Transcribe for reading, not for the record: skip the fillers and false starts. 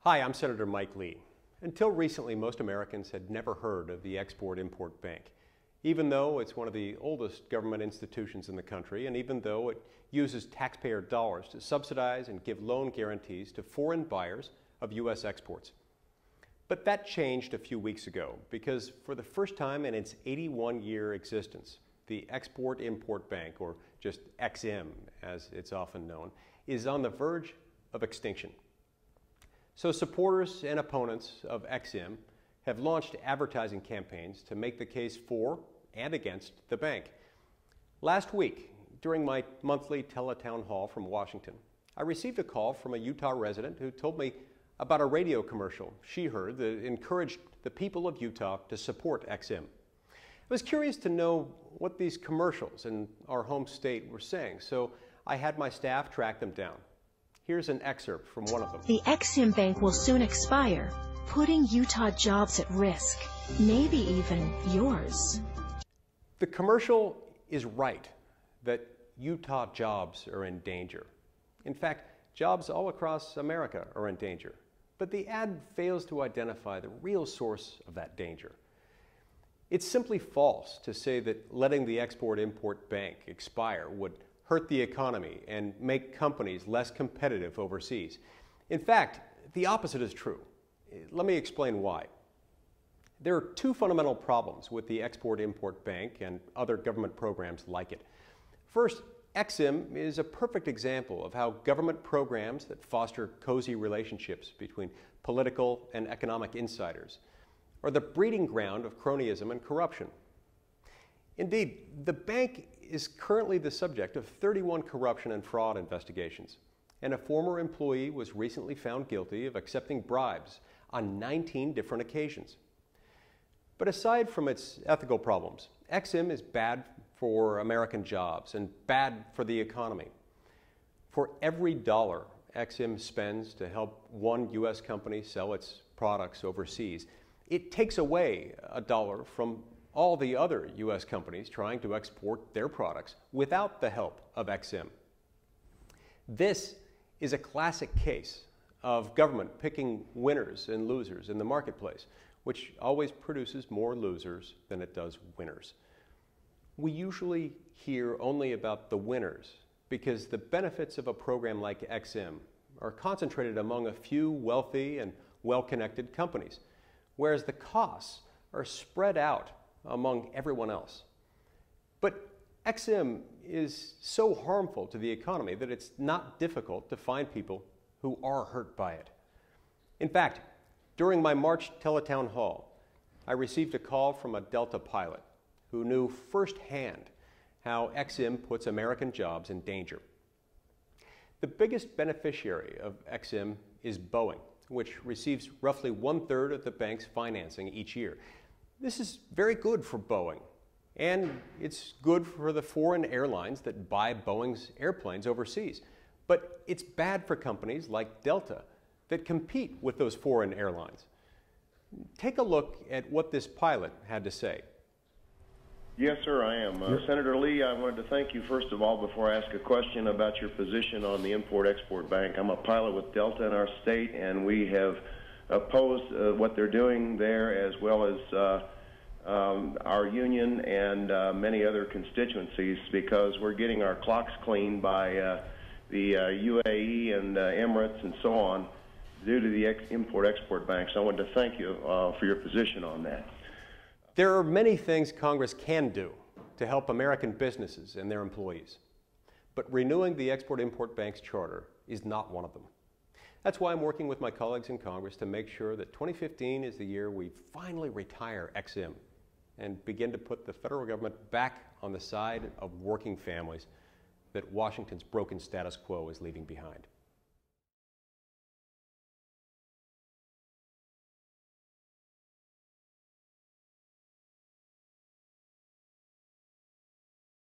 Hi, I'm Senator Mike Lee. Until recently, most Americans had never heard of the Export-Import Bank, even though it's one of the oldest government institutions in the country, and even though it uses taxpayer dollars to subsidize and give loan guarantees to foreign buyers of U.S. exports. But that changed a few weeks ago because for the first time in its 81-year existence, the Export-Import Bank, or just EXIM as it's often known, is on the verge of extinction. So supporters and opponents of EXIM have launched advertising campaigns to make the case for and against the bank. Last week, during my monthly teletown hall from Washington, I received a call from a Utah resident who told me about a radio commercial she heard that encouraged the people of Utah to support EXIM. I was curious to know what these commercials in our home state were saying, so I had my staff track them down. Here's an excerpt from one of them. The EXIM Bank will soon expire, putting Utah jobs at risk, maybe even yours. The commercial is right that Utah jobs are in danger. In fact, jobs all across America are in danger. But the ad fails to identify the real source of that danger. It's simply false to say that letting the Export-Import Bank expire would hurt the economy and make companies less competitive overseas. In fact, the opposite is true. Let me explain why. There are two fundamental problems with the Export-Import Bank and other government programs like it. First, EXIM is a perfect example of how government programs that foster cozy relationships between political and economic insiders are the breeding ground of cronyism and corruption. Indeed, the bank is currently the subject of 31 corruption and fraud investigations, and a former employee was recently found guilty of accepting bribes on 19 different occasions. But aside from its ethical problems, EXIM is bad for American jobs and bad for the economy. For every dollar EXIM spends to help one U.S. company sell its products overseas, it takes away a dollar from all the other U.S. companies trying to export their products without the help of EXIM. This is a classic case of government picking winners and losers in the marketplace, which always produces more losers than it does winners. We usually hear only about the winners because the benefits of a program like EXIM are concentrated among a few wealthy and well-connected companies, whereas the costs are spread out among everyone else. But EXIM is so harmful to the economy that it's not difficult to find people who are hurt by it. In fact, during my March teletown hall, I received a call from a Delta pilot who knew firsthand how EXIM puts American jobs in danger. The biggest beneficiary of EXIM is Boeing, which receives roughly 1/3 of the bank's financing each year. This is very good for Boeing, and it's good for the foreign airlines that buy Boeing's airplanes overseas. But it's bad for companies like Delta that compete with those foreign airlines. Take a look at what this pilot had to say. Yes, sir, I am. Senator Lee, I wanted to thank you, first of all, before I ask a question about your position on the Import-Export Bank. I'm a pilot with Delta in our state, and we have opposed what they're doing there, as well as our union and many other constituencies, because we're getting our clocks cleaned by the UAE and Emirates and so on due to the Import-Export Bank. So I wanted to thank you for your position on that. There are many things Congress can do to help American businesses and their employees, but renewing the Export-Import Bank's charter is not one of them. That's why I'm working with my colleagues in Congress to make sure that 2015 is the year we finally retire EXIM and begin to put the federal government back on the side of working families that Washington's broken status quo is leaving behind.